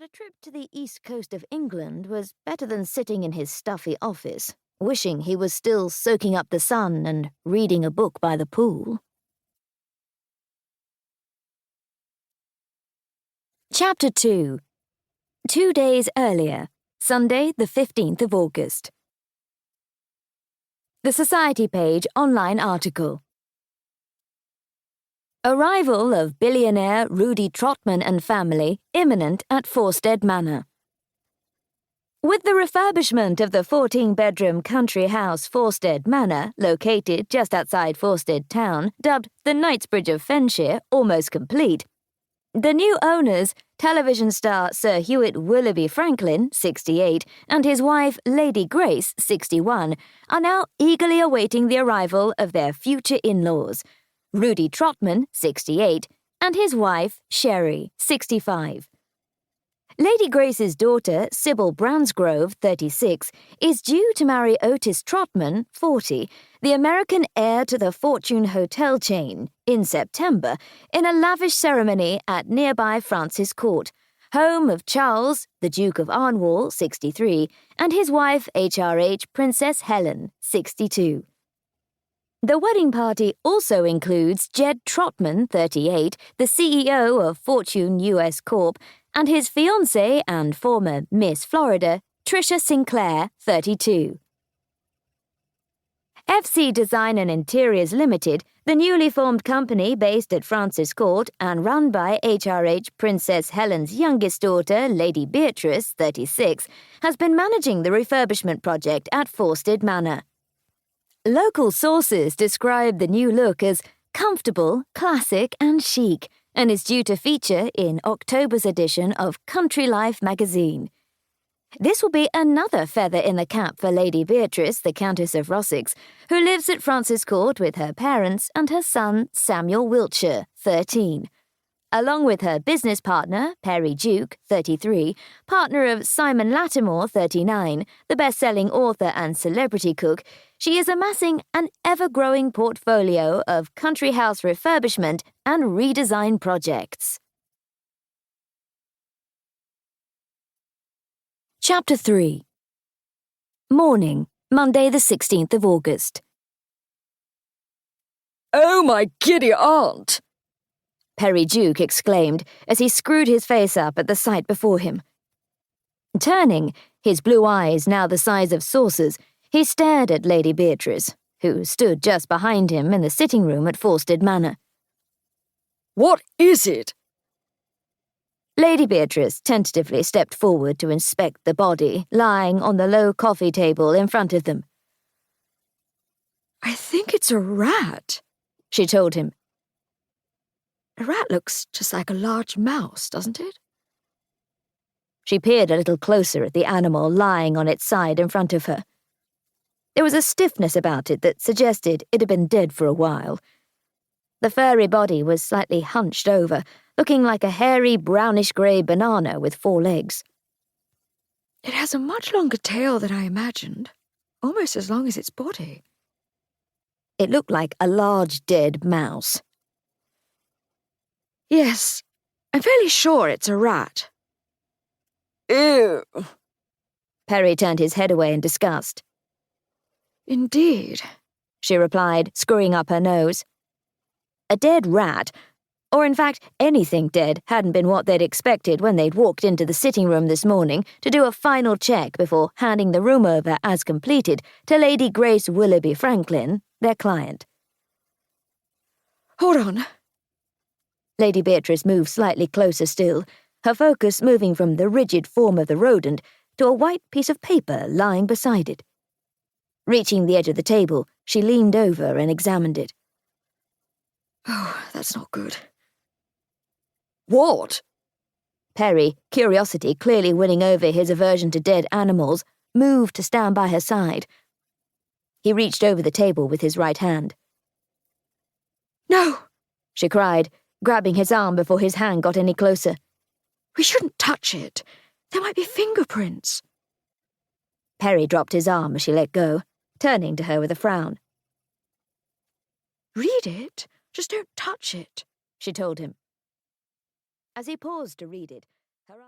But a trip to the east coast of England was better than sitting in his stuffy office, wishing he was still soaking up the sun and reading a book by the pool. Chapter 2. 2 days earlier, Sunday the 15th of August. The Society Page online article. Arrival of billionaire Rudy Trotman and family imminent at Fawstead Manor. With the refurbishment of the 14-bedroom country house Fawstead Manor, located just outside Fawstead town, dubbed the Knightsbridge of Fenshire, almost complete, the new owners, television star Sir Hewitt Willoughby-Franklin, 68, and his wife Lady Grace, 61, are now eagerly awaiting the arrival of their future in-laws, Rudy Trotman, 68, and his wife, Sheri, 65. Lady Grace's daughter, Sybil Bransgrove, 36, is due to marry Otis Trotman, 40, the American heir to the Fortune Hotel chain, in September, in a lavish ceremony at nearby Francis Court, home of Charles, the Duke of Arnwall, 63, and his wife, HRH Princess Helen, 62. The wedding party also includes Jed Trotman, 38, the CEO of Fortune US Corp., and his fiancée and former Miss Florida, Tricia Sinclair, 32. FC Design and Interiors Limited, the newly formed company based at Francis Court and run by HRH Princess Helen's youngest daughter, Lady Beatrice, 36, has been managing the refurbishment project at Fawstead Manor. Local sources describe the new look as comfortable, classic and chic, and is due to feature in October's edition of Country Life magazine. This will be another feather in the cap for Lady Beatrice, the Countess of Rossex, who lives at Francis Court with her parents and her son Samuel Wiltshire, 13. Along with her business partner, Perry Juke, 33, partner of Simon Lattimore, 39, the best-selling author and celebrity cook, she is amassing an ever-growing portfolio of country house refurbishment and redesign projects. Chapter 3. Morning, Monday the 16th of August. "Oh, my giddy aunt!" Perry Juke exclaimed as he screwed his face up at the sight before him. Turning, his blue eyes now the size of saucers, he stared at Lady Beatrice, who stood just behind him in the sitting room at Fawstead Manor. "What is it?" Lady Beatrice tentatively stepped forward to inspect the body lying on the low coffee table in front of them. "I think it's a rat," she told him. "A rat looks just like a large mouse, doesn't it?" She peered a little closer at the animal lying on its side in front of her. There was a stiffness about it that suggested it had been dead for a while. The furry body was slightly hunched over, looking like a hairy brownish-grey banana with 4 legs. "It has a much longer tail than I imagined, almost as long as its body." It looked like a large dead mouse. "Yes, I'm fairly sure it's a rat." "Ew." Perry turned his head away in disgust. "Indeed," she replied, screwing up her nose. A dead rat, or in fact anything dead, hadn't been what they'd expected when they'd walked into the sitting room this morning to do a final check before handing the room over as completed to Lady Grace Willoughby-Franklin, their client. "Hold on." Lady Beatrice moved slightly closer still, her focus moving from the rigid form of the rodent to a white piece of paper lying beside it. Reaching the edge of the table, she leaned over and examined it. "Oh, that's not good." "What?" Perry, curiosity clearly winning over his aversion to dead animals, moved to stand by her side. He reached over the table with his right hand. "No," she cried, grabbing his arm before his hand got any closer. "We shouldn't touch it. There might be fingerprints." Perry dropped his arm as she let go, turning to her with a frown. "Read it. Just don't touch it," she told him. As he paused to read it, her eyes...